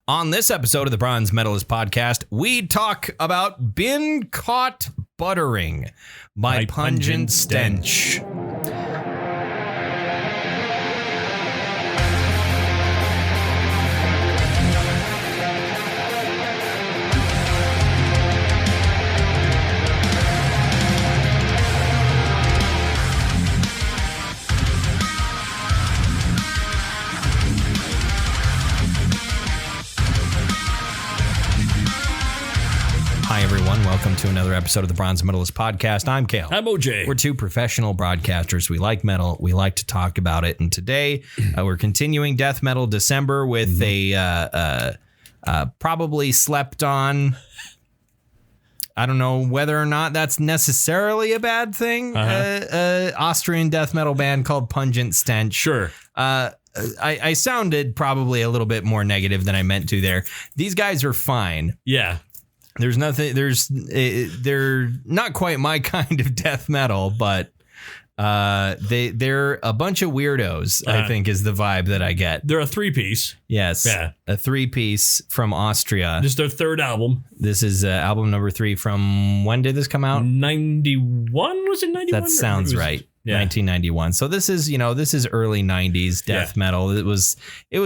On this episode of the Bronze Metalist podcast, we talk about Been Caught Buttering by Pungent Stench. Hi, everyone. Welcome to another episode of the Bronze Medalist podcast. I'm Kale. I'm OJ. We're two professional broadcasters. We like metal. We like to talk about it. And today we're continuing Death Metal December with a probably slept on. I don't know whether or not that's necessarily a bad thing. Austrian death metal band called Pungent Stench. Sure. I sounded probably a little bit more negative than I meant to there. These guys are fine. Yeah. There's nothing. They're not quite my kind of death metal, but they're a bunch of weirdos. I think is the vibe that I get. They're a three-piece. Yes, Yeah. A three-piece from Austria. This is their third album. This is album number 3 from when did this come out? 91? Was it 91? That sounds right. Yeah. 1991. So this is early 90s death metal. It was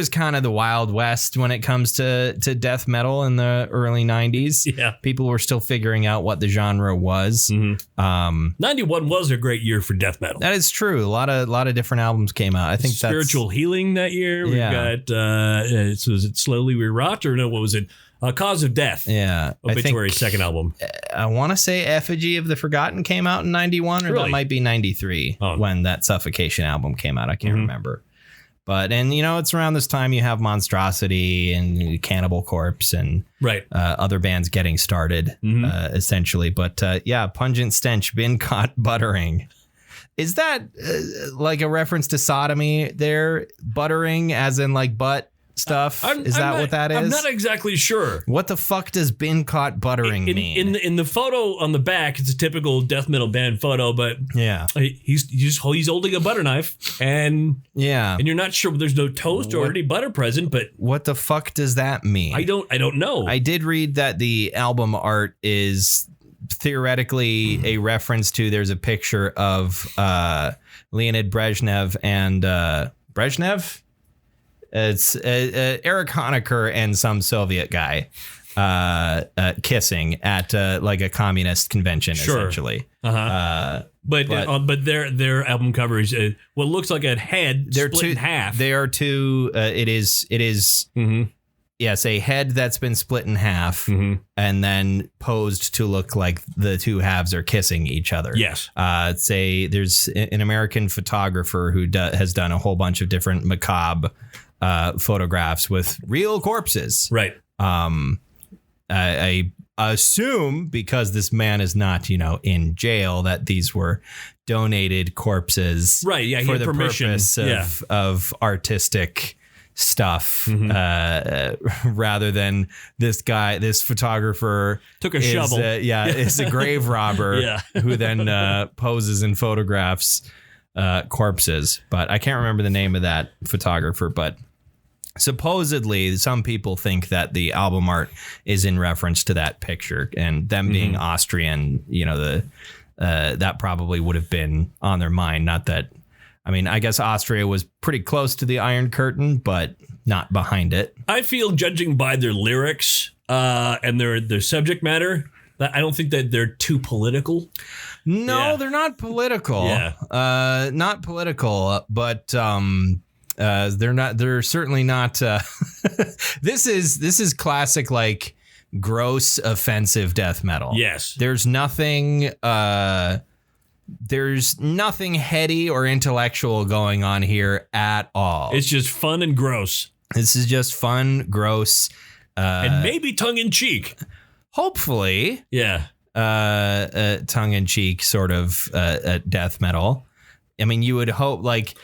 kind of the Wild West when it comes to death metal in the early 90s. Yeah. People were still figuring out what the genre was. 91 was a great year for death metal. That is true. A lot of different albums came out. I think Spiritual Healing that year. We got was it Slowly We Rot, or no, what was it? Cause of Death. Yeah. Obituary's second album. I want to say Effigy of the Forgotten came out in 91, or that might be 93 when that Suffocation album came out. I can't remember. But, and it's around this time you have Monstrosity and Cannibal Corpse and other bands getting started, essentially. But Pungent Stench, Been Caught Buttering. Is that like a reference to sodomy there? Buttering as in like butt stuff? Is that what that is? I'm not exactly sure. What the fuck does Been Caught Buttering mean? In the photo on the back, it's a typical death metal band photo, but he's holding a butter knife, and you're not sure. There's no toast or any butter present, but what the fuck does that mean? I don't know. I did read that the album art is theoretically a reference to. There's a picture of Leonid Brezhnev and Brezhnev. It's Erich Honecker and some Soviet guy kissing at like a communist convention, essentially. But their album cover is what looks like a head split in half. They are two. It is. Yes, a head that's been split in half and then posed to look like the two halves are kissing each other. Yes. There's an American photographer who has done a whole bunch of different macabre photographs with real corpses. Right. I assume because this man is not, in jail, that these were donated corpses. Right. Yeah. For the purpose of artistic stuff, rather than this photographer took a shovel. Is a grave robber who then poses and photographs corpses. But I can't remember the name of that photographer, but supposedly some people think that the album art is in reference to that picture, and them being Austrian, that probably would have been on their mind. Not that, I guess Austria was pretty close to the Iron Curtain, but not behind it. I feel, judging by their lyrics and their subject matter, that I don't think that they're too political. No, they're not political. Not political, but they're not. They're certainly not. This is classic, like, gross, offensive death metal. Yes, there's nothing. There's nothing heady or intellectual going on here at all. It's just fun and gross. This is just fun, gross, and maybe tongue in cheek. Hopefully, tongue in cheek sort of death metal. You would hope, like,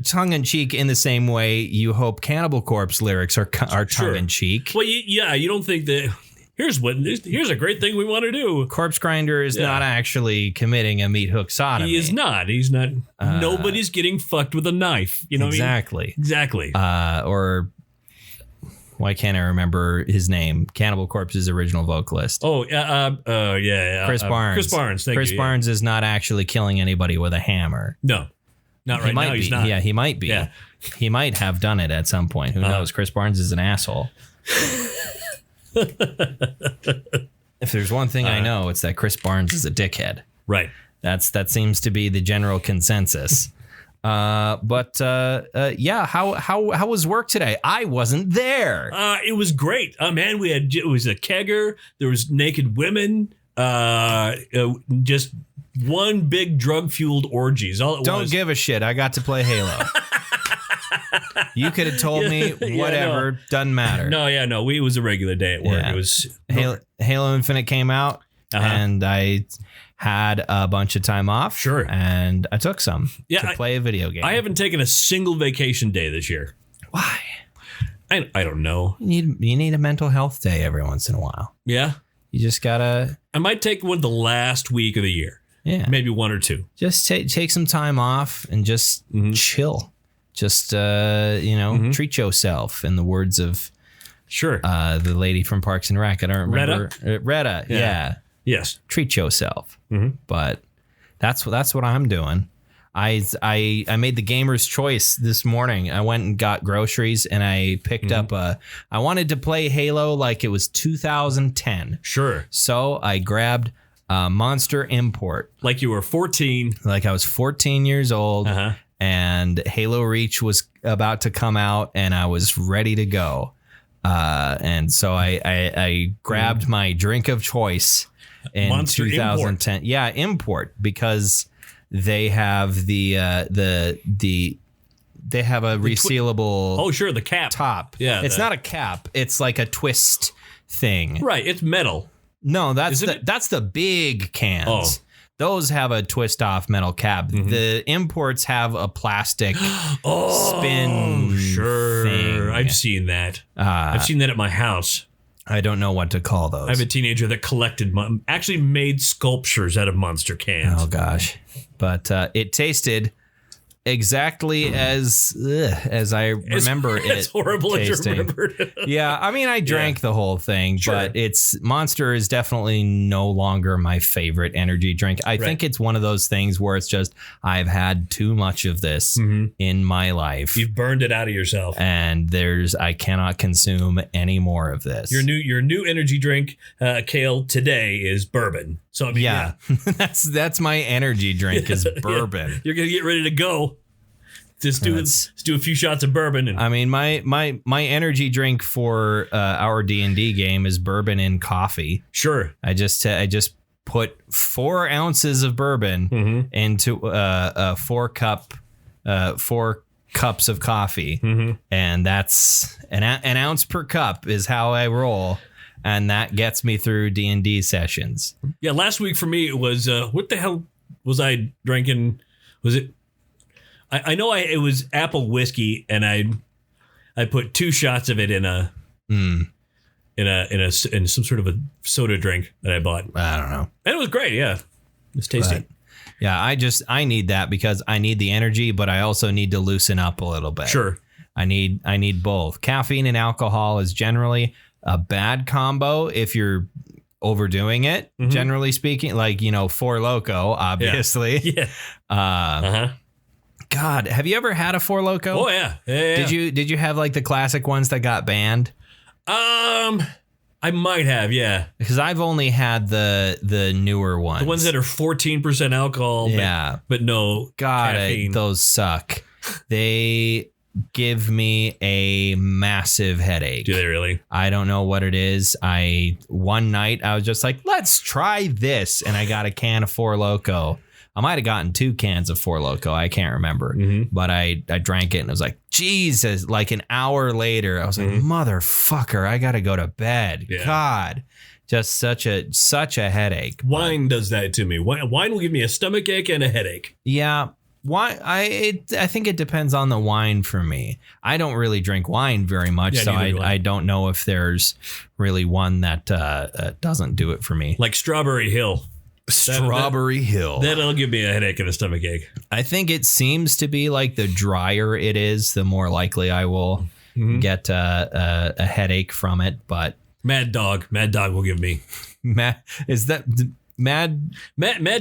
tongue in cheek in the same way you hope Cannibal Corpse lyrics are tongue in cheek. Well, you don't think that. Here's a great thing we want to do. Corpse Grinder is not actually committing a meat hook sodomy. He is not. He's not. Nobody's getting fucked with a knife. You know exactly. Exactly. Or Why can't I remember his name? Cannibal Corpse's original vocalist. Yeah. Chris Barnes. Chris Barnes. Chris Barnes is not actually killing anybody with a hammer. No, not right now. He's not. Yeah, he might be. Yeah. He might have done it at some point. Who knows? Chris Barnes is an asshole. If there's one thing I know, it's that Chris Barnes is a dickhead. Right. That seems to be the general consensus. Yeah, how was work today? I wasn't there. It was great. Man, it was a kegger. There was naked women. Just one big drug fueled orgies. Don't give a shit. I got to play Halo. You could have told me whatever. No. Doesn't matter. No. It was a regular day at work. Yeah. It was Halo Infinite came out, and I had a bunch of time off. Sure. And I took some to play a video game. I haven't taken a single vacation day this year. Why? I don't know. You need a mental health day every once in a while. Yeah. You just gotta. I might take one the last week of the year. Yeah. Maybe one or two. Just take some time off and just chill. Just treat yourself, in the words of the lady from Parks and Rec. I don't remember. Retta. Yeah. Yes. Treat yourself. But that's what I'm doing. I made the gamer's choice this morning. I went and got groceries and I picked up I wanted to play Halo like it was 2010. Sure. So I grabbed Monster Import. Like you were 14. Like I was 14 years old. And Halo Reach was about to come out and I was ready to go. And so I grabbed my drink of choice in Monster 2010. Import. Yeah, import, because they have they have a resealable the cap top. Yeah, it's not a cap, it's like a twist thing. Right, it's metal. No, that's the big cans. Oh. Those have a twist off metal cap. The imports have a plastic spin thing. I've seen that. I've seen that at my house. I don't know what to call those. I have a teenager that actually made sculptures out of Monster cans. Oh gosh. But it tasted exactly as I remember it. It's horrible tasting. as you remembered. Yeah, I mean, I drank the whole thing, but Monster is definitely no longer my favorite energy drink. I think it's one of those things where it's just I've had too much of this in my life. You've burned it out of yourself, and I cannot consume any more of this. Your new energy drink, Kale, today is bourbon. So I mean, yeah. that's my energy drink is bourbon. Yeah. You're gonna get ready to go. Just do a few shots of bourbon. And I mean, my energy drink for our D&D game is bourbon and coffee. Sure. I just put 4 ounces of bourbon into 4 cups of coffee, and that's an ounce per cup is how I roll. And that gets me through D&D sessions. Yeah, last week for me it was what the hell was I drinking? Was it? I know it was apple whiskey, and I put 2 shots of it in some sort of a soda drink that I bought. I don't know, and it was great. Yeah, it's tasty. But, yeah, I need that because I need the energy, but I also need to loosen up a little bit. Sure, I need both. Caffeine and alcohol is generally a bad combo if you're overdoing it, generally speaking, like, Four Loko, obviously. Yeah. God, have you ever had a Four Loko? Oh yeah. Did you have like the classic ones that got banned? I might have, yeah. Because I've only had the newer ones. The ones that are 14% alcohol, but no caffeine. Those suck. They give me a massive headache. Do they really? I don't know what it is. One night I was just like, let's try this, and I got a can of Four Loko. I might have gotten 2 cans of Four Loko. I can't remember, but I drank it and it was like, Jesus. Like an hour later, I was like, motherfucker, I got to go to bed. Yeah. God, just such a headache. Wine does that to me. Wine will give me a stomach ache and a headache. Yeah. Why? I think it depends on the wine for me. I don't really drink wine very much, so I don't know if there's really one that doesn't do it for me. Like Strawberry Hill. Hill. That'll give me a headache and a stomach ache. I think it seems to be like the drier it is, the more likely I will get a headache from it. But Mad Dog will give me. Is that Mad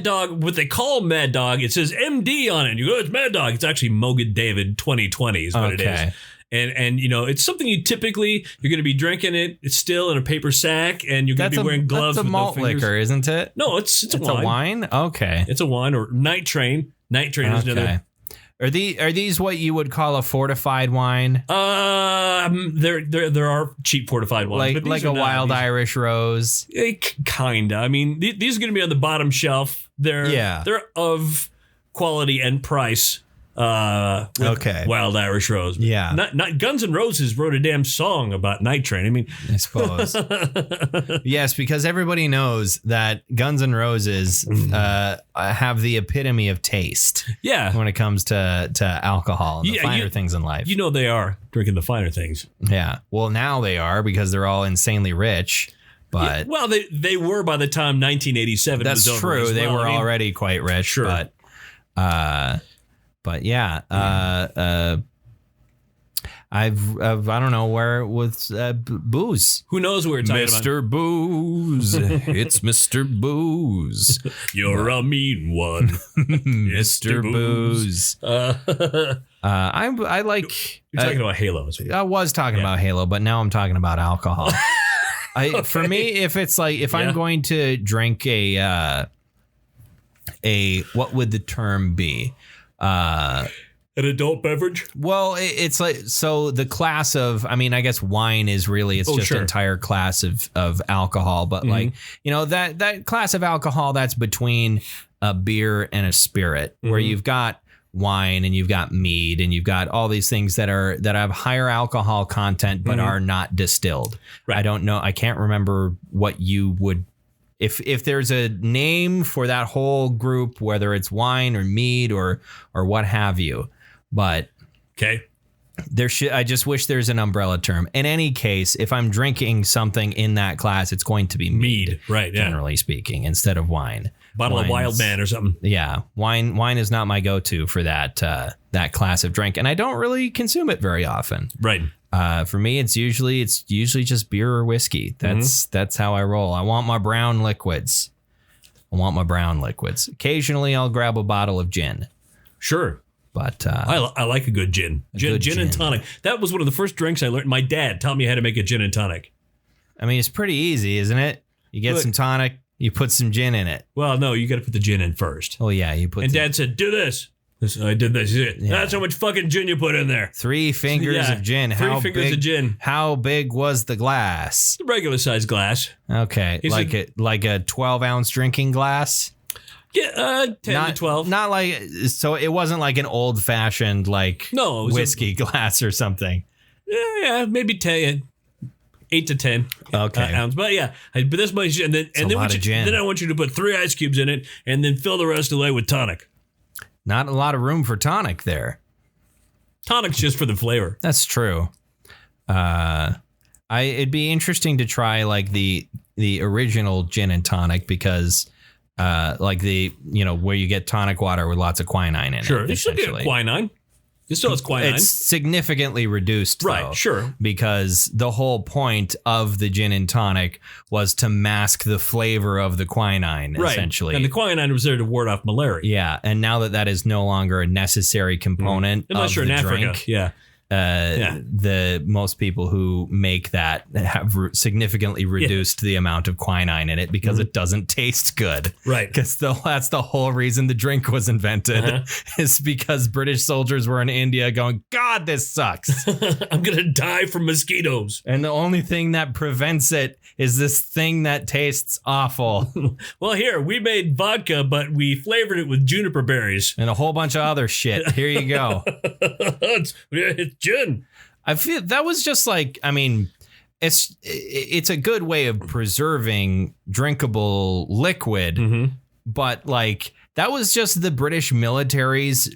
Dog? What they call Mad Dog? It says MD on it. You go, it's Mad Dog. It's actually Mogan David 2020 is what it is. And it's something you're going to be drinking it. It's still in a paper sack, and you're going to be wearing gloves. That's a malt liquor, isn't it? No, it's a wine. A wine. Okay, it's a wine or Night Train. Night Train is another. Are these what you would call a fortified wine? There are cheap fortified wines, like a Wild Irish Rose. Kinda. I mean, these are going to be on the bottom shelf. They're of quality and price. Wild Irish Rose. Yeah. Not Guns N' Roses wrote a damn song about Night Train. I mean, I suppose. Yes, because everybody knows that Guns N' Roses have the epitome of taste. Yeah. When it comes to alcohol and the finer things in life. You know they are drinking the finer things. Yeah. Well, now they are because they're all insanely rich. But well, they were by the time 1987 was over. That's true. They were already quite rich. Sure. But yeah, I don't know where with Booze. Who knows where it's Mr. Booze. It's Mr. Booze. You're a mean one, Mr. Booze. I like. You're talking about Halo. I was talking about Halo, but now I'm talking about alcohol. For me, if it's like if I'm going to drink a what would the term be? An adult beverage? Well, it's like, so the class of, I mean, I guess wine is really, it's just an entire class of alcohol, but like, that class of alcohol that's between a beer and a spirit, where you've got wine and you've got mead and you've got all these things that have higher alcohol content, but are not distilled. Right. I don't know. I can't remember what you would. If there's a name for that whole group, whether it's wine or mead or what have you, but I just wish there's an umbrella term. In any case, if I'm drinking something in that class, it's going to be mead, right? Generally speaking, instead of wine. Bottle of Wild Man or something. Yeah, wine is not my go-to for that class of drink, and I don't really consume it very often. Right. For me, it's usually just beer or whiskey. That's how I roll. I want my brown liquids. Occasionally, I'll grab a bottle of gin. Sure. But I like a good gin. Gin and tonic. That was one of the first drinks I learned. My dad taught me how to make a gin and tonic. I mean, it's pretty easy, isn't it? You get some tonic, you put some gin in it. Well, no, you got to put the gin in first. Oh, yeah. And Dad said, do this. I did this. That's how much fucking gin you put in there. 3 fingers of gin. Three fingers of gin. How big was the glass? The regular size glass. Okay. Like a 12-ounce drinking glass? Yeah, 10 to 12. Not like, so it wasn't like an old-fashioned whiskey glass or something. Yeah, maybe 10. 8 to 10 ounce. But yeah, but this much, and then I want you to put 3 ice cubes in it and then fill the rest of the way with tonic. Not a lot of room for tonic there. Tonic's just for the flavor. That's true. It'd be interesting to try like the original gin and tonic because where you get tonic water with lots of quinine in it. Sure, you still get quinine. It still has quinine. It's significantly reduced, though, sure. Because the whole point of the gin and tonic was to mask the flavor of the quinine, essentially. And the quinine was there to ward off malaria. Yeah, and now that is no longer a necessary component unless you're in Africa. Drink, the most people who make that have significantly reduced the amount of quinine in it because it doesn't taste good. Right. Because that's the whole reason the drink was invented is because British soldiers were in India going, God, this sucks. I'm going to die from mosquitoes. And the only thing that prevents it is this thing that tastes awful. Well, here, we made vodka, but we flavored it with juniper berries. And a whole bunch of other shit. Here you go. It's gin. I feel that was just like, I mean, it's a good way of preserving drinkable liquid, but like that was just the British military's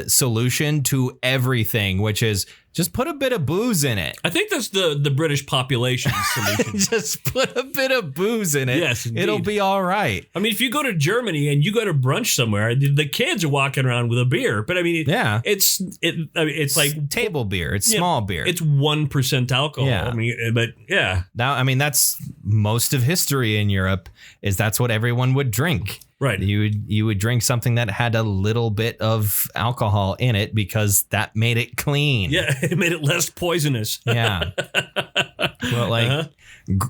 solution to everything, which is just put a bit of booze in it. I think that's the British population solution. Just put a bit of booze in it. Yes, indeed. It'll be all right. I mean, if you go to Germany and you go to brunch somewhere, the kids are walking around with a beer. But I mean, it's like table beer. It's small beer. It's 1% alcohol. Yeah. I mean, but yeah. Now, I mean, that's most of history in Europe. That's what everyone would drink. Right. You would drink something that had a little bit of alcohol in it because that made it clean. Yeah, it made it less poisonous. Yeah. Well, like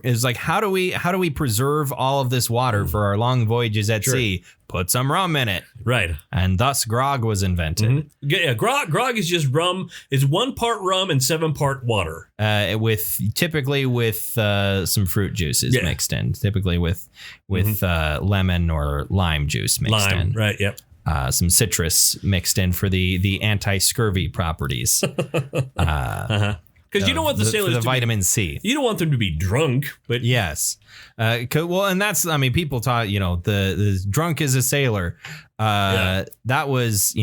it's like how do we preserve all of this water for our long voyages at sea? Put some rum in it. Right. And thus grog was invented. Mm-hmm. Yeah, grog is just rum. It's 1 part rum and 7 part water. Typically with some fruit juices mixed in. Typically with lemon or lime juice mixed in. Right, yep. Some citrus mixed in for the anti-scurvy properties. Because you don't want the sailors to vitamin C. You don't want them to be drunk, but yes. Well, and that's, I mean, people taught, the drunk is a sailor. That was,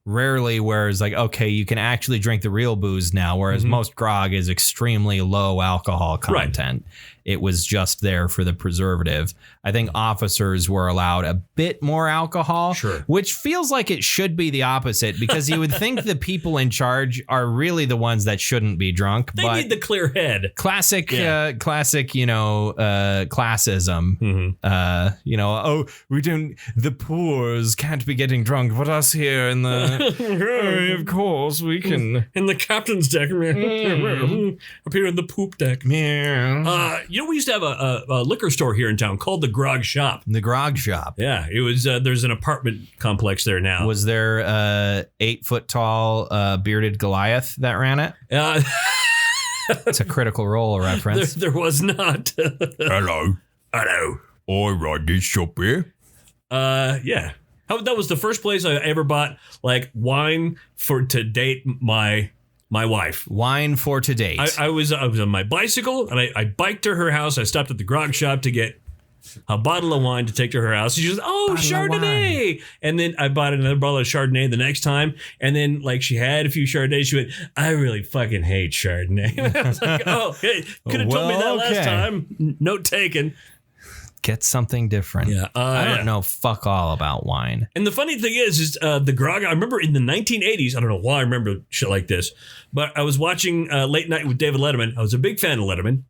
rarely where it's like, okay, you can actually drink the real booze now, whereas most grog is extremely low alcohol content. Right. It was just there for the preservative. I think officers were allowed a bit more alcohol, which feels like it should be the opposite because you would think the people in charge are really the ones that shouldn't be drunk. They need the clear head. Classic, classism. We don't, the poors can't be getting drunk, but us here in the, of course we can. In the captain's deck, up here in the poop deck. We used to have a liquor store here in town called the Grog Shop. The Grog Shop. Yeah, it was. There's an apartment complex there now. Was there 8-foot tall bearded Goliath that ran it? It's a Critical Role reference. There was not. Hello. I run this shop here. Yeah. That was the first place I ever bought like wine to date my wife. Wine for to date. I was on my bicycle and I biked to her house. I stopped at the Grog Shop to get a bottle of wine to take to her house. She goes, "Oh, Chardonnay!" And then I bought another bottle of Chardonnay the next time. And then, like, she had a few Chardonnays. She went, "I really fucking hate Chardonnay." And I was like, "Oh, hey, could have told me that last time." Note taken. Get something different. Yeah, I don't know fuck all about wine. And the funny thing is the grog. I remember in the 1980s. I don't know why I remember shit like this, but I was watching Late Night with David Letterman. I was a big fan of Letterman,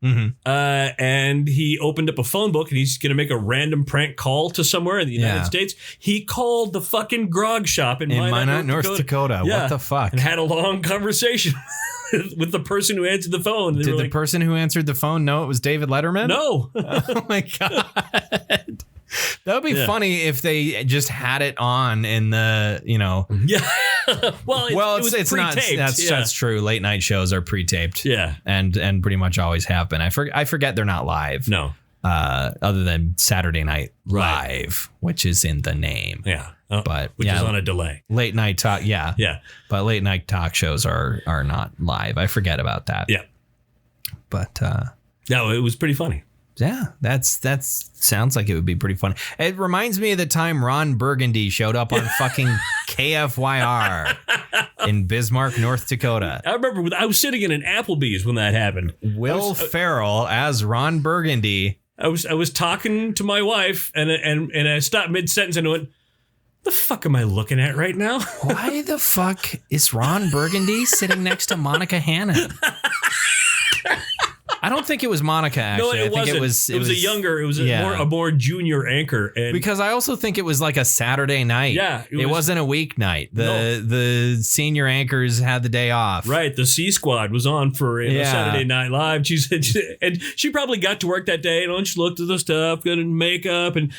and he opened up a phone book and he's going to make a random prank call to somewhere in the United States. He called the fucking Grog Shop in Minot, North Dakota. Yeah. What the fuck? And had a long conversation with the person who answered the phone. Did the person who answered the phone know it was David Letterman? No. Oh my God. That would be funny if they just had it on in the, Yeah. well, it's not. That's true. Late night shows are pre-taped. Yeah. And pretty much always have been. I forget they're not live. No. Other than Saturday Night Live, which is in the name. Yeah. Which is on a delay. Late night talk. Yeah. Yeah. But late night talk shows are not live. I forget about that. Yeah. But no, it was pretty funny. Yeah, that sounds like it would be pretty funny. It reminds me of the time Ron Burgundy showed up on fucking KFYR in Bismarck, North Dakota. I remember I was sitting in an Applebee's when that happened. Will Ferrell as Ron Burgundy. I was talking to my wife and I stopped mid-sentence and went, "The fuck am I looking at right now?" Why the fuck is Ron Burgundy sitting next to Monica Hannon? I don't think it was Monica, actually. No, it wasn't. It was a more junior anchor. And because I also think it was like a Saturday night. Yeah. It wasn't a weeknight. The senior anchors had the day off. Right. The C Squad was on for Saturday Night Live. She said, and she probably got to work that day and she looked at the stuff, got in makeup, and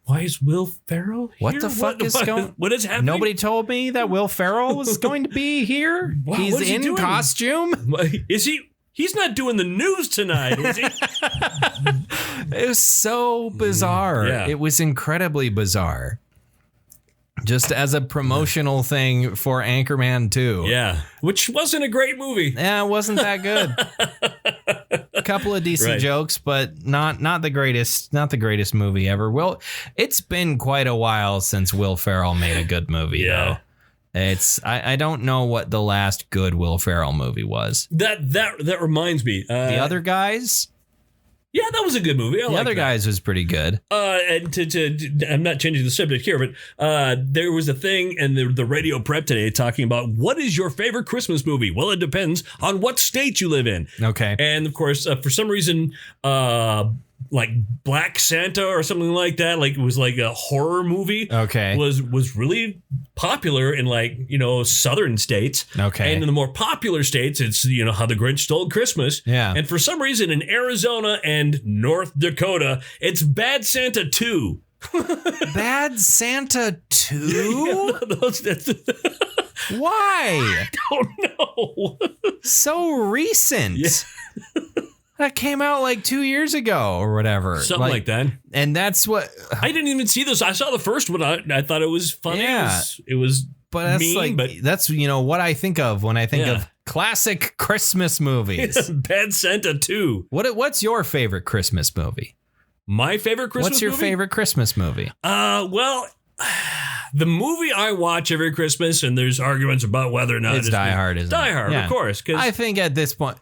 why is Will Ferrell here? What the fuck is going on? What is happening? Nobody told me that Will Ferrell was going to be here. Wow, He's in costume. Is he? He's not doing the news tonight, is he? It was so bizarre. Yeah. It was incredibly bizarre. Just as a promotional thing for Anchorman 2. Yeah, which wasn't a great movie. Yeah, it wasn't that good. A couple of decent jokes, but not the greatest movie ever. Well, it's been quite a while since Will Ferrell made a good movie, though. I don't know what the last good Will Ferrell movie was. That reminds me. The Other Guys? Yeah, that was a good movie. The Other Guys was pretty good. And I'm not changing the subject here, but there was a thing in the radio prep today talking about what is your favorite Christmas movie? Well, it depends on what state you live in. Okay. And of course, for some reason, like Black Santa or something like that, like it was like a horror movie. Okay. Was really popular in southern states. Okay. And in the more popular states, it's How the Grinch Stole Christmas. Yeah. And for some reason in Arizona and North Dakota, it's Bad Santa 2. Bad Santa 2? Yeah, why? I don't know. So recent. Yeah. That came out like 2 years ago or whatever. Something like that. And that's what... I didn't even see this. I saw the first one. I thought it was funny. Yeah. It was but that's mean, but that's what I think of when I think of classic Christmas movies. Bad Santa 2. What's your favorite Christmas movie? My favorite Christmas movie? What's your favorite Christmas movie? Well... The movie I watch every Christmas, and there's arguments about whether or not it's Die Hard, isn't it? Die Hard, of course. I think at this point,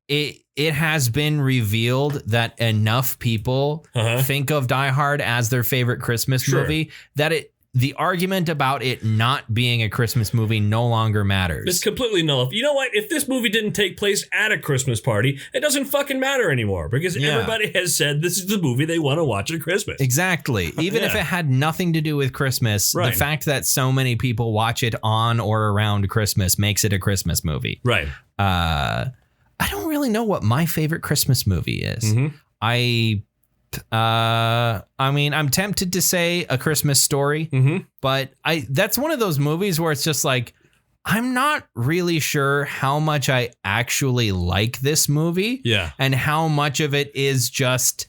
it has been revealed that enough people think of Die Hard as their favorite Christmas movie that the argument about it not being a Christmas movie no longer matters. It's completely null. You know what? If this movie didn't take place at a Christmas party, it doesn't fucking matter anymore because everybody has said this is the movie they want to watch at Christmas. Exactly. Even if it had nothing to do with Christmas, the fact that so many people watch it on or around Christmas makes it a Christmas movie. Right. I don't really know what my favorite Christmas movie is. Mm-hmm. I mean, I'm tempted to say A Christmas Story, but that's one of those movies where it's just like, I'm not really sure how much I actually like this movie. Yeah. And how much of it is just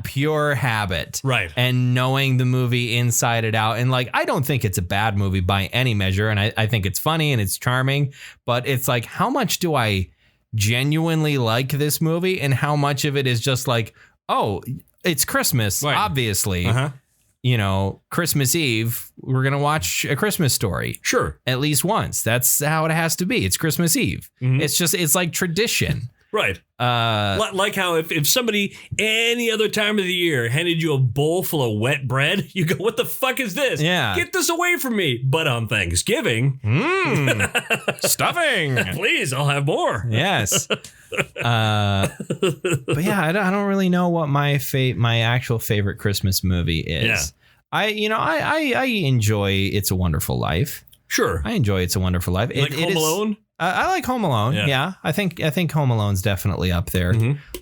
pure habit. Right. And knowing the movie inside and out. And I don't think it's a bad movie by any measure. And I think it's funny and it's charming, but it's like, how much do I genuinely like this movie? And how much of it is just like, oh, it's Christmas, obviously. Christmas Eve, we're going to watch A Christmas Story. Sure. At least once. That's how it has to be. It's Christmas Eve. It's like tradition. Right. Like how if somebody any other time of the year handed you a bowl full of wet bread, you go, what the fuck is this? Yeah. Get this away from me. But on Thanksgiving. Stuffing. Please, I'll have more. Yes. But yeah, I don't really know what my actual favorite Christmas movie is. Yeah. I enjoy It's a Wonderful Life. Sure. I enjoy It's a Wonderful Life. Like Home Alone? I like Home Alone. Yeah. I think Home Alone's definitely up there.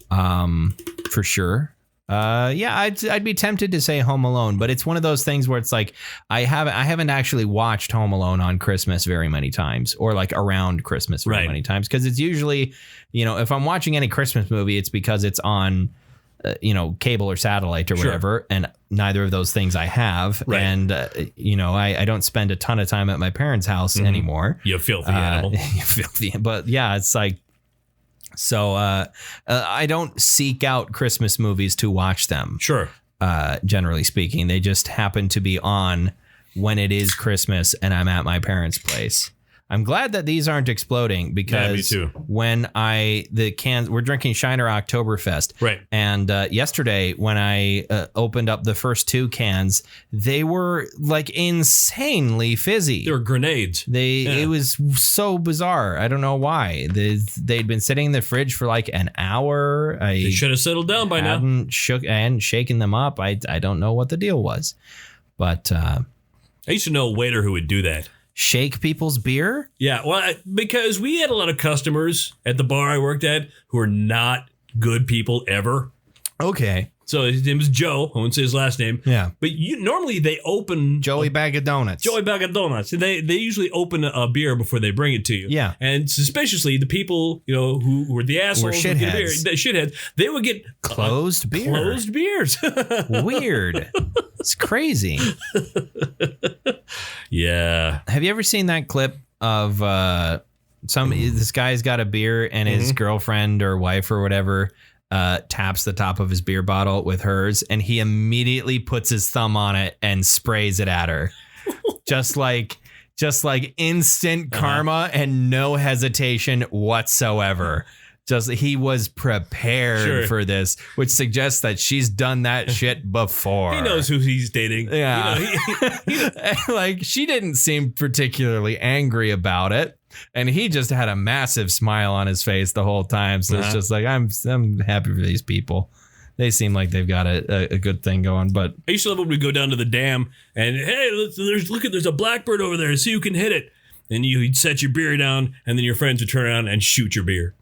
For sure. I'd be tempted to say Home Alone, but it's one of those things where it's like I haven't actually watched Home Alone on Christmas very many times or like around Christmas very many times because it's usually, if I'm watching any Christmas movie, it's because it's on cable or satellite or whatever, and neither of those things I have. Right. And, I don't spend a ton of time at my parents' house anymore. You filthy animal. You filthy. But yeah, it's like, so I don't seek out Christmas movies to watch them. Sure. Generally speaking, they just happen to be on when it is Christmas and I'm at my parents' place. I'm glad that these aren't exploding because when we're drinking Shiner Oktoberfest. Right. And yesterday when I opened up the first two cans, they were like insanely fizzy. They were grenades. It was so bizarre. I don't know why. They'd been sitting in the fridge for like an hour. They should have settled down by now. I hadn't shaken them up. I don't know what the deal was. But I used to know a waiter who would do that. Shake people's beer? Yeah, well, because we had a lot of customers at the bar I worked at who were not good people ever. Okay. So his name is Joe. I won't say his last name. Yeah. But normally they open Joey Bag of Donuts. Joey Bag of Donuts. And they usually open a beer before they bring it to you. Yeah. And suspiciously, the people, who were the assholes, were shitheads. The shitheads, they would get closed beer. Closed beers. Weird. It's crazy. Yeah. Have you ever seen that clip of this guy's got a beer and his girlfriend or wife or whatever taps the top of his beer bottle with hers, and he immediately puts his thumb on it and sprays it at her. just like instant karma and no hesitation whatsoever. He was prepared for this, which suggests that she's done that shit before. He knows who he's dating. Yeah. Like, she didn't seem particularly angry about it. And he just had a massive smile on his face the whole time. So it's just like, I'm happy for these people. They seem like they've got a good thing going. But I used to love when we go down to the dam and, hey, there's a blackbird over there. See who can hit it. And you'd set your beer down, and then your friends would turn around and shoot your beer.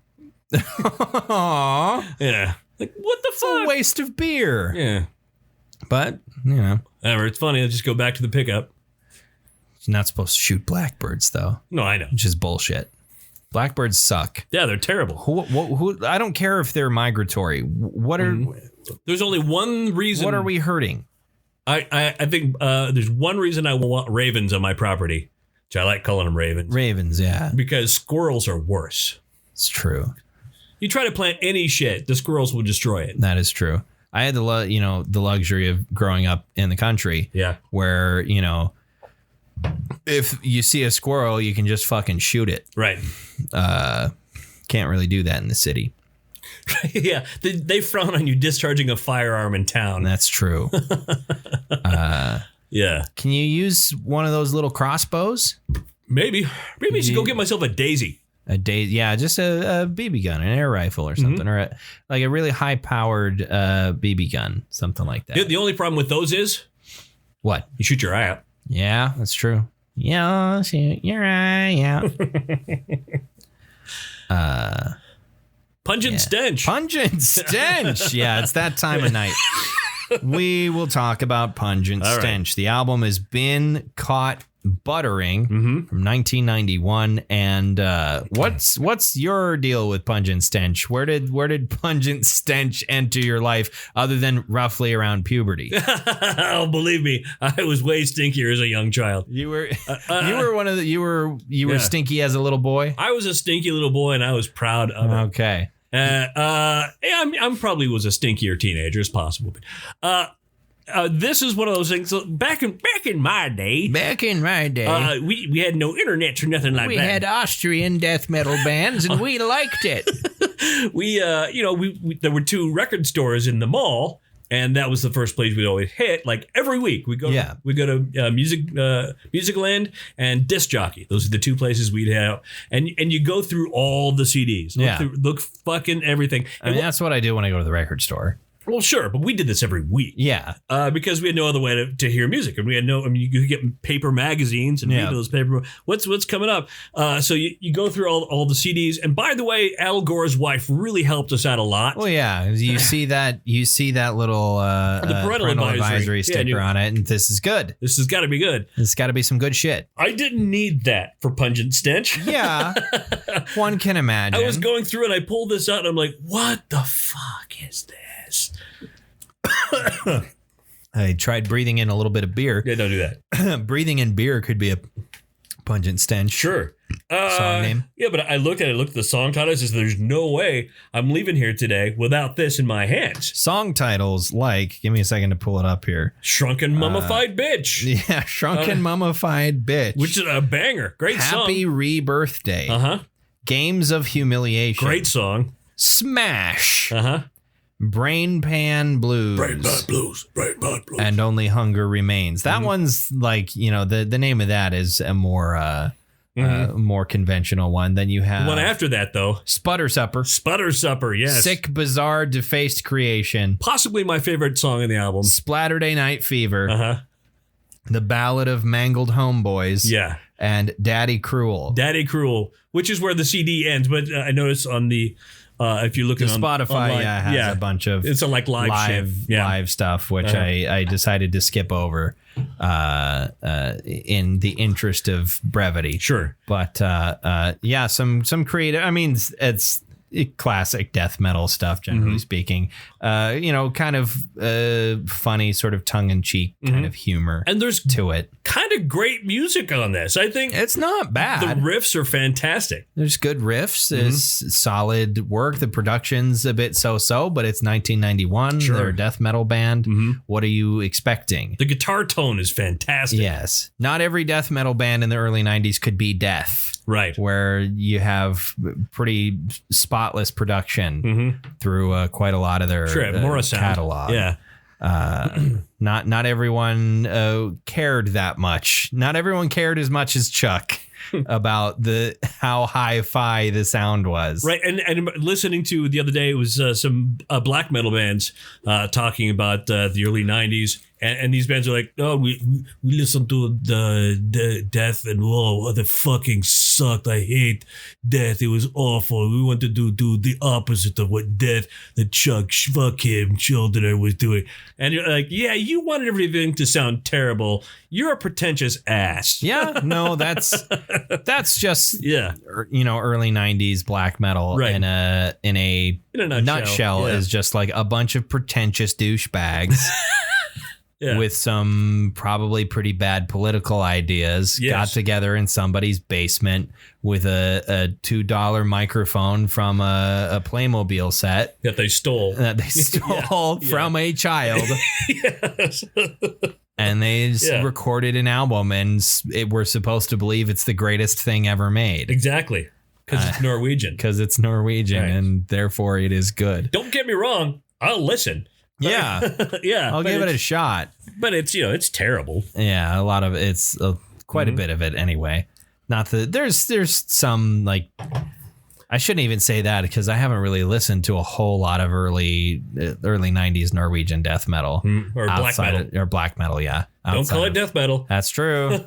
Aww. Yeah. Like, what the fuck? It's a waste of beer. Yeah. But, Whatever. It's funny. I'll just go back to the pickup. You're not supposed to shoot blackbirds, though. No, I know. Which is bullshit. Blackbirds suck. Yeah, they're terrible. Who, I don't care if they're migratory. What are... There's only one reason... What are we hurting? I think there's one reason I want ravens on my property, which I like calling them ravens. Ravens, yeah. Because squirrels are worse. It's true. You try to plant any shit, the squirrels will destroy it. That is true. I had the luxury of growing up in the country. Yeah. Where, if you see a squirrel, you can just fucking shoot it. Right. Can't really do that in the city. Yeah. They frown on you discharging a firearm in town. That's true. Yeah. Can you use one of those little crossbows? Maybe I should go get myself a daisy. Just a BB gun, an air rifle or something, or a really high-powered BB gun, something like that. The only problem with those is what? You shoot your eye out. Yeah, that's true. Yeah, shoot your eye out. Pungent Stench. Pungent Stench. Yeah, it's that time of night. We will talk about Pungent Stench. Right. The album has been caught buttering from 1991. And what's your deal with Pungent Stench? Where did Pungent Stench enter your life other than roughly around puberty? Oh, believe me, I was way stinkier as a young child. You were stinky as a little boy? I was a stinky little boy, and I was proud of it. Okay. I'm probably was a stinkier teenager as possible. This is one of those things. Back in my day. We had no internet or nothing like that. We had Austrian death metal bands, and we liked it. We there were two record stores in the mall, and that was the first place we'd always hit. Like every week, we go to Musicland and Disc Jockey. Those are the two places we'd have, and you go through all the CDs. Look fucking everything. I mean, that's what I do when I go to the record store. Well, sure, but we did this every week. Yeah. Because we had no other way to hear music. And we had you could get paper magazines and read those paper. What's coming up? So you go through all the CDs. And by the way, Al Gore's wife really helped us out a lot. Well, yeah. You see that little the parental advisory sticker on it. And this is good. This has got to be good. This has got to be some good shit. I didn't need that for Pungent Stench. Yeah. One can imagine. I was going through and I pulled this out and I'm like, what the fuck is this? I tried breathing in a little bit of beer. Yeah, don't do that. Breathing in beer could be a Pungent Stench. Sure. Song name. Yeah, but I looked at the song titles. Says there's no way I'm leaving here today without this in my hands. Song titles like, give me a second to pull it up here. Shrunken Mummified Bitch. Yeah, Shrunken Mummified Bitch. Which is a banger. Great song. Happy Rebirthday. Games of Humiliation. Great song. Smash. Brain Pan Blues. Brain Pan Blues. And Only Hunger Remains. That one's like, the name of that is a more conventional one. Then you have the one after that, though. Sputter Supper. Sputter Supper, yes. Sick, Bizarre, Defaced Creation. Possibly my favorite song in the album. Splatterday Night Fever. The Ballad of Mangled Homeboys. Yeah. And Daddy Cruel. Daddy Cruel, which is where the CD ends. But I noticed on the If you're looking on Spotify, online, has a bunch of it's a like live stuff, which I decided to skip over in the interest of brevity. Sure, but some creative. I mean, it's classic death metal stuff, generally speaking. Kind of funny, sort of tongue-in-cheek kind of humor, and there's to it. Kind of great music on this. I think it's not bad. The riffs are fantastic. There's good riffs. There's solid work. The production's a bit so-so, but it's 1991. Sure. They're a death metal band. What are you expecting? The guitar tone is fantastic. Yes. Not every death metal band in the early 90s could be Death. Right. Where you have pretty spotless production through quite a lot of their catalog. Yeah. Not everyone cared that much. Not everyone cared as much as Chuck about how hi-fi the sound was. Right. And listening to the other day, it was some black metal bands talking about the early 90s. And these bands are like, oh, we listened to the Death and whoa, they fucking sucked. I hate Death. It was awful. We want to do the opposite of what Death, the Chuck, fuck him, children was doing. And you're like, yeah, you wanted everything to sound terrible. You're a pretentious ass. Yeah, no, that's just early 90s black metal in a nutshell is just like a bunch of pretentious douchebags. Yeah. With some probably pretty bad political ideas, got together in somebody's basement with a $2 microphone from a Playmobil set that they stole from a child. Yes. And they recorded an album, and we're supposed to believe it's the greatest thing ever made. Exactly. Because it's Norwegian. Because it's Norwegian, right. And therefore it is good. Don't get me wrong. I'll listen. Yeah. I'll give it a shot. But it's terrible. Yeah, a lot of it's quite a bit of it anyway. Not that there's some like I shouldn't even say that because I haven't really listened to a whole lot of early 90s Norwegian death metal or black metal or black metal. Yeah. Don't call it death metal. That's true.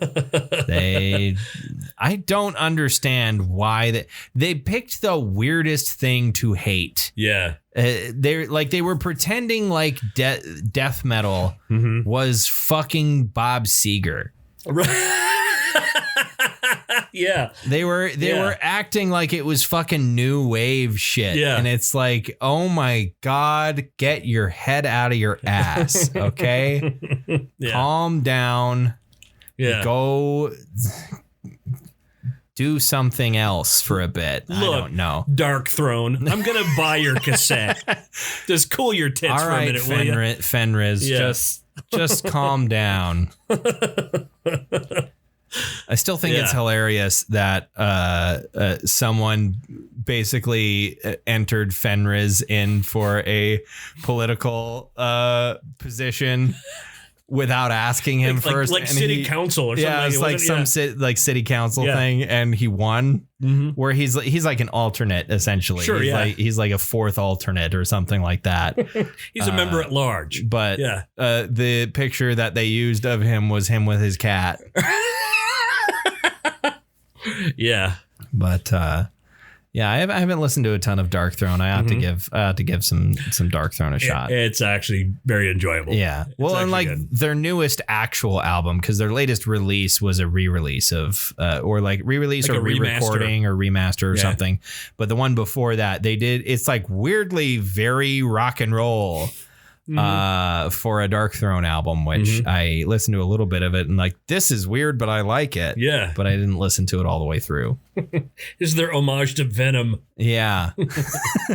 I don't understand why they picked the weirdest thing to hate. Yeah. They were pretending like death metal was fucking Bob Seger. Right. Yeah. They were acting like it was fucking new wave shit. Yeah. And it's like, oh my God, get your head out of your ass. Okay. Yeah. Calm down. Yeah. Go do something else for a bit. Look, I don't know. Dark Throne. I'm going to buy your cassette. Just cool your tits all for right, a minute, will you? Fenriz, just calm down. I still think it's hilarious that someone basically entered Fenriz in for a political position without asking him first. Like city council or something. Yeah, it's like some city council thing, and he won. Where he's like an alternate essentially. Sure, he's like a fourth alternate or something like that. He's a member at large. But the picture that they used of him was him with his cat. Yeah, but I haven't listened to a ton of Dark Throne. I have to give some Dark Throne a shot. It's actually very enjoyable. Yeah, well, and like their newest actual album, because their latest release was a re-release of or re-release or re-recording or remaster or something. But the one before that, it's like weirdly very rock and roll. For a Dark Throne album, which I listened to a little bit of it and like, this is weird, but I like it. Yeah. But I didn't listen to it all the way through. Is their homage to Venom? Yeah.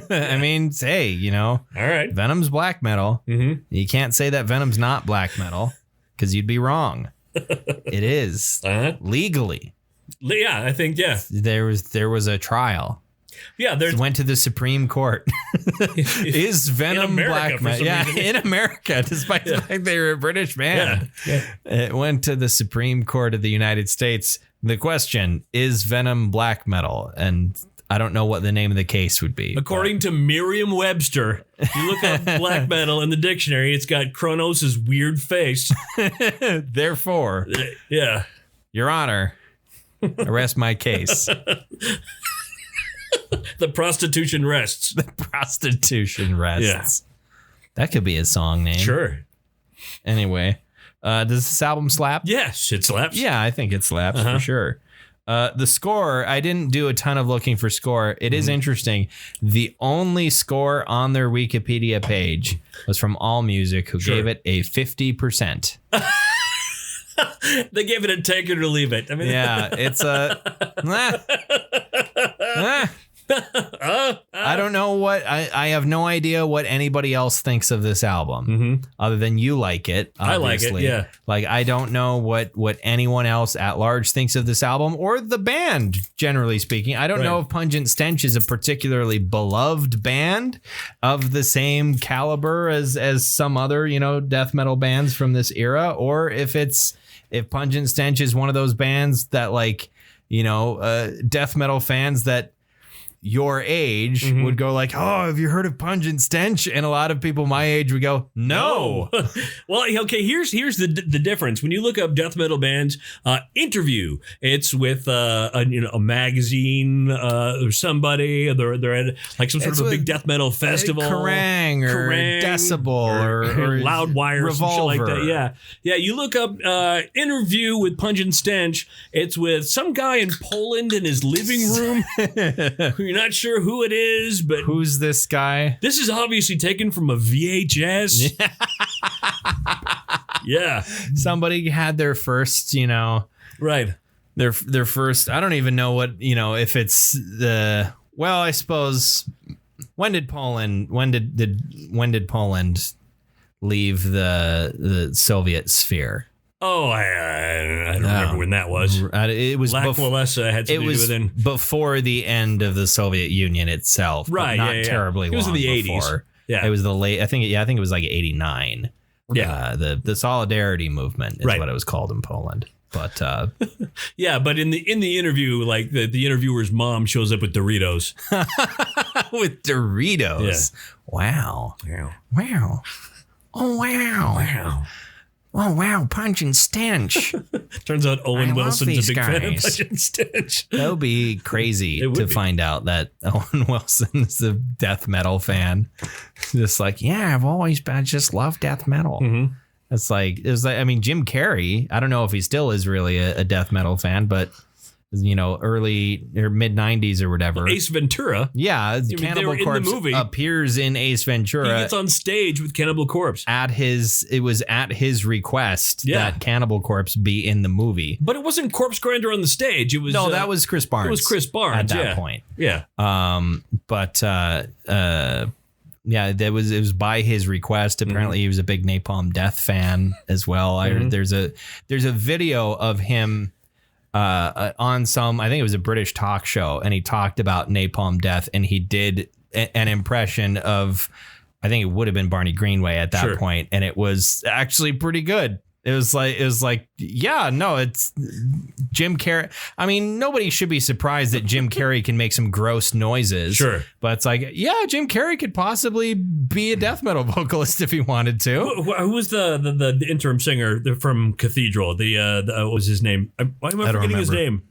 I mean, hey, all right. Venom's black metal. You can't say that Venom's not black metal because you'd be wrong. It is legally. Yeah, I think, There was a trial. Yeah, went to the Supreme Court. Is Venom black metal? Yeah, in America, despite the fact they were a British band. Yeah. It went to the Supreme Court of the United States. The question, is Venom black metal? And I don't know what the name of the case would be. According to Merriam-Webster, you look up black metal in the dictionary, it's got Kronos' weird face. Therefore, Your Honor, I rest my case. The prostitution rests. The prostitution rests. Yeah. That could be a song name. Sure. Anyway, does this album slap? Yes, it slaps. Yeah, I think it slaps for sure. The score, I didn't do a ton of looking for score. It is interesting. The only score on their Wikipedia page was from AllMusic, who gave it a 50%. They gave it a take it or leave it. I mean, yeah, it's a... I don't know what I have no idea what anybody else thinks of this album other than you like it. Obviously. I like it. Yeah. Like, I don't know what anyone else at large thinks of this album or the band, generally speaking. I don't know if Pungent Stench is a particularly beloved band of the same caliber as some other, death metal bands from this era, or if Pungent Stench is one of those bands that death metal fans that your age would go like, oh, have you heard of Pungent Stench? And a lot of people my age would go, no. Well, okay, here's the difference. When you look up death metal bands, interview, it's with a magazine or somebody. They're at like some sort of a big death metal festival. Kerrang or Decibel or Loudwire, Revolver. Some shit like that. Yeah. You look up interview with Pungent Stench. It's with some guy in Poland in his living room. You're not sure who it is, but who's this guy? This is obviously taken from a VHS. Yeah. Somebody had their first, right. Their first, I don't even know what, if it's I suppose when did Poland leave the Soviet sphere? Oh, I don't remember when that was. It was Lech Walesa had to do with it. Before the end of the Soviet Union itself. Right. Not terribly long. It was in the before. 80s. Yeah. It was the late. I think it was like 89. Yeah. The Solidarity movement is what it was called in Poland. But yeah, but in the interview, like the interviewer's mom shows up with Doritos. With Doritos. Yeah. Wow. Wow. Oh wow. Wow. Oh, wow, Pungent Stench. Turns out Owen Wilson's a big fan of Pungent Stench. That would be crazy to find out that Owen Wilson's a death metal fan. Just like, yeah, I just love death metal. Mm-hmm. It was like, I mean, Jim Carrey, I don't know if he still is really a death metal fan, but early or mid 90s or whatever. Ace Ventura. Yeah. Cannibal Corpse appears in Ace Ventura. He gets on stage with Cannibal Corpse. It was at his request that Cannibal Corpse be in the movie. But it wasn't Corpse Grinder on the stage. It was that was Chris Barnes. It was Chris Barnes at that point. Yeah. It was by his request. Apparently he was a big Napalm Death fan as well. There's a video of him on some, I think it was a British talk show, and he talked about Napalm Death, and he did an impression of, I think it would have been Barney Greenway at that point, and it was actually pretty good. It was like, yeah, no, it's Jim Carrey. I mean, nobody should be surprised that Jim Carrey can make some gross noises. Sure. But it's like, yeah, Jim Carrey could possibly be a death metal vocalist if he wanted to. Who was the interim singer from Cathedral? What was his name? Why am I forgetting his name?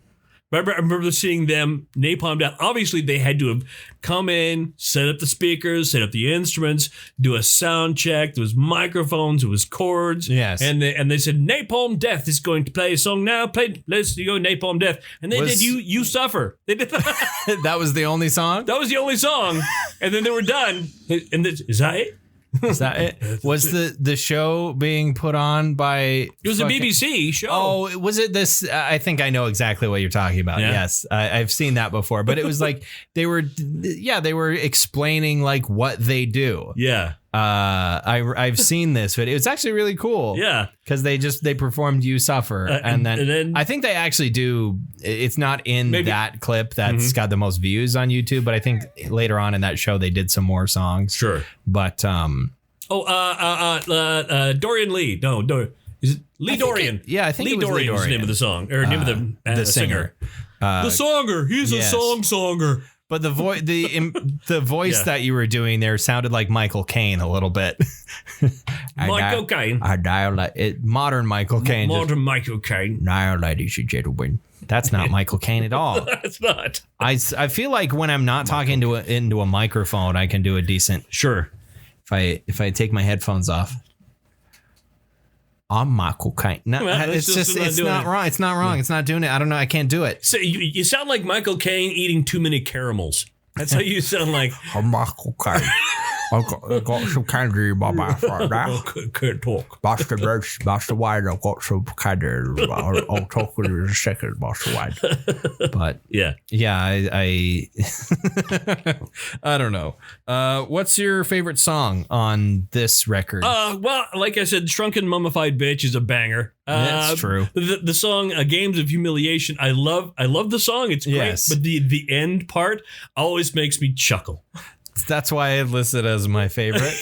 I remember seeing them, Napalm Death. Obviously, they had to have come in, set up the speakers, set up the instruments, do a sound check. There was microphones, it was chords. Yes. And they said, Napalm Death is going to play a song now. Let's go Napalm Death. And they did You Suffer. They did that. That was the only song? That was the only song. And then they were done. And is that it? Is that it? Was the show being put on by... It was a BBC show. Oh, was it this? I think I know exactly what you're talking about. Yeah. Yes, I've seen that before. But it was like they were explaining like what they do. Yeah. I've seen this video. It's actually really cool. Yeah. Because they performed You Suffer. And then I think they actually do. It's not in that clip that's got the most views on YouTube, but I think later on in that show they did some more songs. Sure. But Dorian Lee. No, is it Lee Dorian? I think Lee it was Dorian was the name of the song, or name of the singer. The songer. He's a songer. But the voice that you were doing there sounded like Michael Caine a little bit. Michael Caine. Modern Michael Caine. Modern Michael Caine. Now, ladies and gentlemen, That's not Michael Caine at all. It's not. I feel like when I'm not talking into a microphone, I can do a decent. Sure. If I take my headphones off. I'm Michael Caine. No, it's not wrong. It's not wrong. It's not doing it. I don't know. I can't do it. So you sound like Michael Caine eating too many caramels. That's how you sound like. I'm Michael Caine. I got some candy in my mouth right now. Can't talk. Master Wayne, I've got some candy. I'll talk with you in a second, Master Wayne. But yeah, I I don't know. What's your favorite song on this record? Well, like I said, Shrunken Mummified Bitch is a banger. That's true. The song Games of Humiliation, I love the song. It's great, but the end part always makes me chuckle. That's why I listed as my favorite.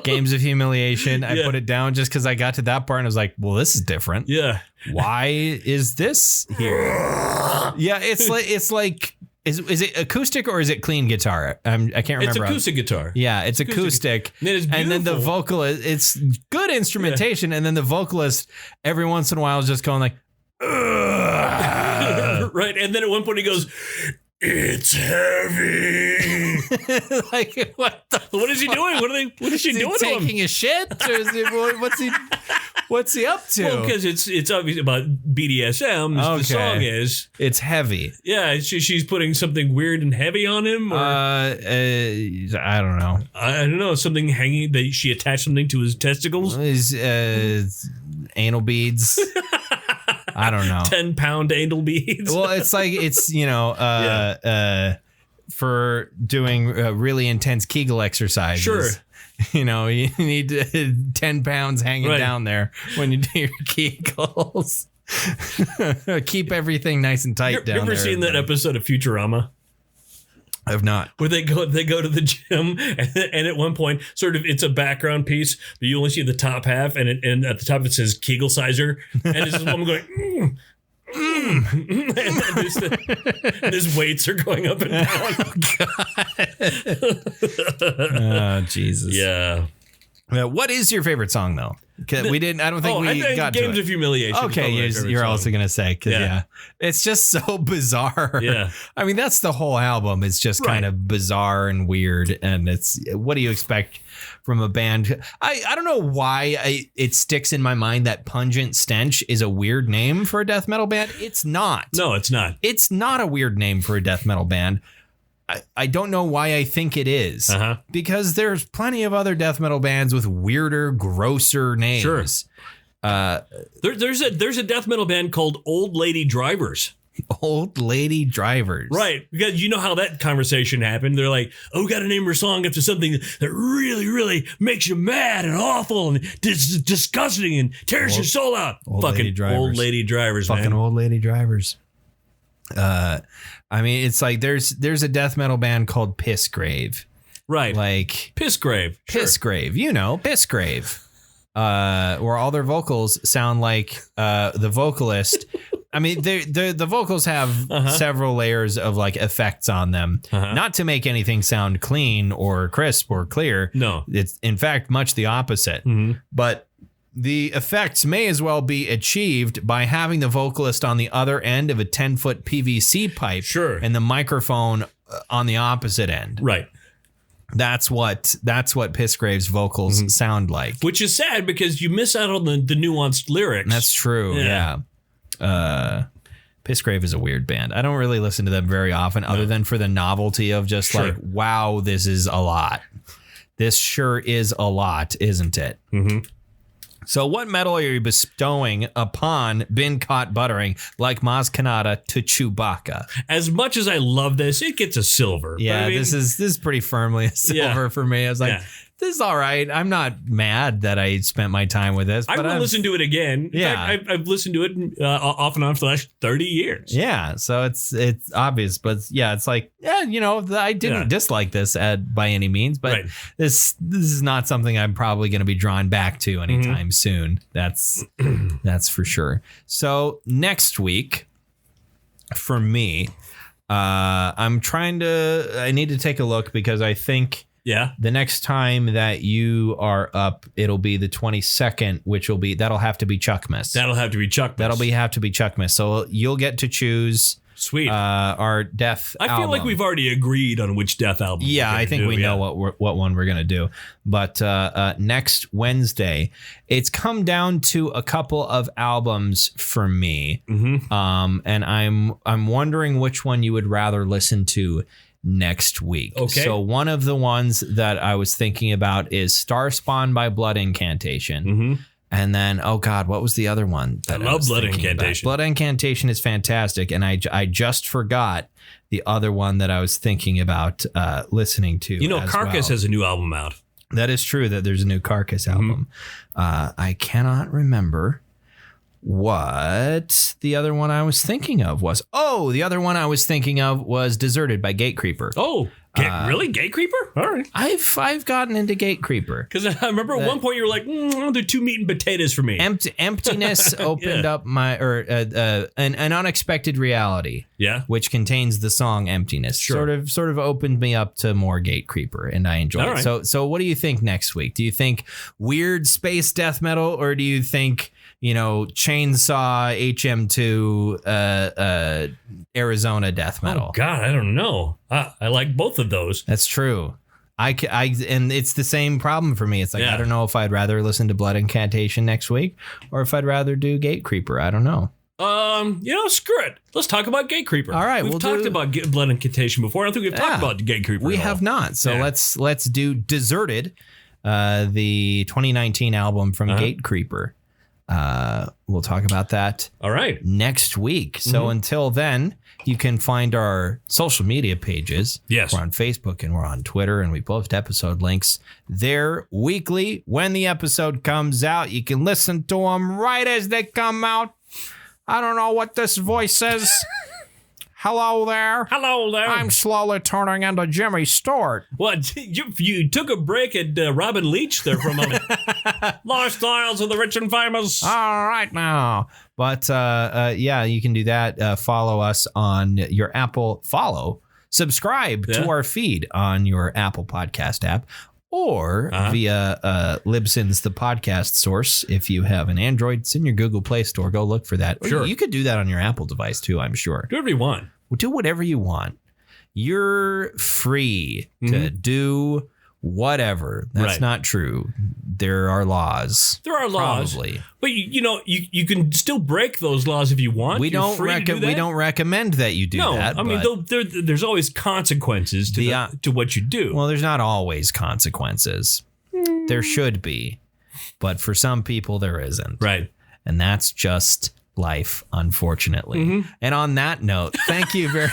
Games of Humiliation. I put it down just because I got to that part and I was like, well, this is different. Yeah. Why is this here? Yeah, it's like is it acoustic or is it clean guitar? I can't remember. It's acoustic guitar. Yeah, it's acoustic. And then the vocalist, it's good instrumentation. And then the vocalist every once in a while is just going like, right. And then at one point he goes, it's heavy. Like what is he doing? What is she doing to him? Taking a shit? Or is it, what's he up to? Well, because it's obviously about BDSM. Okay. The song is. It's heavy. Yeah, she's putting something weird and heavy on him. Or, I don't know. I don't know. Something hanging. She attached something to his testicles. His anal beads. I don't know. 10-pound anal beads. Well, it's like for doing really intense Kegel exercises. Sure. You need 10 pounds hanging down there when you do your Kegels. Keep everything nice and tight down there. You ever seen that episode of Futurama? I've not. Where they go to the gym, and at one point, sort of, it's a background piece, but you only see the top half, and at the top it says Kegel sizer, and it's this woman going, and his weights are going up and down. Oh, Jesus. Yeah. What is your favorite song, though? We didn't. I don't think we got Games of Humiliation. Okay, you're also gonna say because it's just so bizarre. Yeah, I mean that's the whole album. It's just kind of bizarre and weird, and it's what do you expect from a band? I don't know why it sticks in my mind that Pungent Stench is a weird name for a death metal band. It's not. No, it's not. It's not a weird name for a death metal band. I don't know why I think it is. Because there's plenty of other death metal bands with weirder, grosser names. Sure. There's a death metal band called Old Lady Drivers. Old Lady Drivers. Right. Because you know how that conversation happened. They're like, oh, we got to name our song after something that really, really makes you mad and awful and disgusting and tears your soul out. Fucking Old Lady Drivers, man. Fucking Old Lady Drivers. I mean, it's like there's a death metal band called Pissgrave. Right. Like Pissgrave. Pissgrave. You know, Pissgrave. Where all their vocals sound like the vocalist. I mean, the vocals have several layers of like effects on them, not to make anything sound clean or crisp or clear. No, it's in fact much the opposite. But the effects may as well be achieved by having the vocalist on the other end of a 10-foot PVC pipe, and the microphone on the opposite end. Right. That's what Pissgrave's vocals sound like. Which is sad because you miss out on the nuanced lyrics. That's true. Yeah. Pissgrave is a weird band. I don't really listen to them very often, other than for the novelty of just like, wow, this is a lot. This sure is a lot, isn't it? So what metal are you bestowing upon Been Caught Buttering like Maz Kanata to Chewbacca? As much as I love this, it gets a silver. Yeah, I mean, this is pretty firmly a silver for me. I was like, this is all right. I'm not mad that I spent my time with this. I will listen to it again. In fact, I've listened to it off and on for the last 30 years. Yeah, so it's obvious. But yeah, it's like, I didn't dislike this by any means. But this is not something I'm probably going to be drawn back to anytime soon. That's for sure. So next week, for me, I need to take a look because I think Yeah. The next time that you are up, it'll be the 22nd, that'll have to be Chuckmas. That'll have to be Chuckmas. So you'll get to choose. Sweet. Our death I feel like we've already agreed on which death album. Yeah, I think we know what one we're going to do. But next Wednesday, it's come down to a couple of albums for me. Mm-hmm. And I'm wondering which one you would rather listen to next week. Okay. So one of the ones that I was thinking about is Starspawn by Blood Incantation. Mm-hmm. And then, oh God, what was the other one? I love Blood Incantation. Blood Incantation is fantastic. And I just forgot the other one that I was thinking about listening to. You know, Carcass has a new album out. That is true that there's a new Carcass album. I cannot remember what the other one I was thinking of was. Oh, the other one I was thinking of was Deserted by Gatecreeper. Oh, really? Gatecreeper? All right. I've gotten into Gatecreeper. Because I remember at one point you were like, they're too meat and potatoes for me. Emptiness opened up an unexpected reality. Yeah. Which contains the song Emptiness. Sure. Sort of opened me up to more Gatecreeper, and I enjoyed it. Right. So what do you think next week? Do you think weird space death metal, or do you think, Chainsaw HM2 Arizona death metal? Oh God, I don't know. I like both of those. That's true. And it's the same problem for me. It's like, I don't know if I'd rather listen to Blood Incantation next week or if I'd rather do Gatecreeper. I don't know. Screw it. Let's talk about Gatecreeper. All right, we've talked about Blood Incantation before. I don't think we've talked about Gatecreeper. We have not. So let's do Deserted, the 2019 album from Gatecreeper. We'll talk about that. All right. Next week. So until then, you can find our social media pages. Yes. We're on Facebook and we're on Twitter, and we post episode links there weekly. When the episode comes out, you can listen to them right as they come out. I don't know what this voice says. Hello there. Hello there. I'm slowly turning into Jimmy Stewart. What? You took a break at Robin Leach there for a moment. Lifestyles of the rich and famous. All right now. But you can do that. Follow us on your Apple. Subscribe to our feed on your Apple podcast app. Or via Libsyn's the podcast source. If you have an Android, it's in your Google Play Store. Go look for that. Sure. You could do that on your Apple device too, I'm sure. Do whatever you want. Do whatever you want. You're free to do whatever. That's not true. There are laws. There are laws. Probably. But you can still break those laws if you want. We don't recommend that you do that. I mean, there's always consequences to what you do. Well, there's not always consequences. There should be. But for some people there isn't. Right. And that's just life, unfortunately. And on that note, thank you very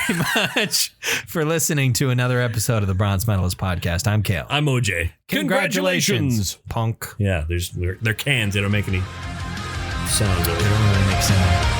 much for listening to another episode of the Bronze Medalist Podcast. I'm Kale. I'm OJ. Congratulations, punk. Yeah, they're cans. They don't make any sound. They don't really make sound.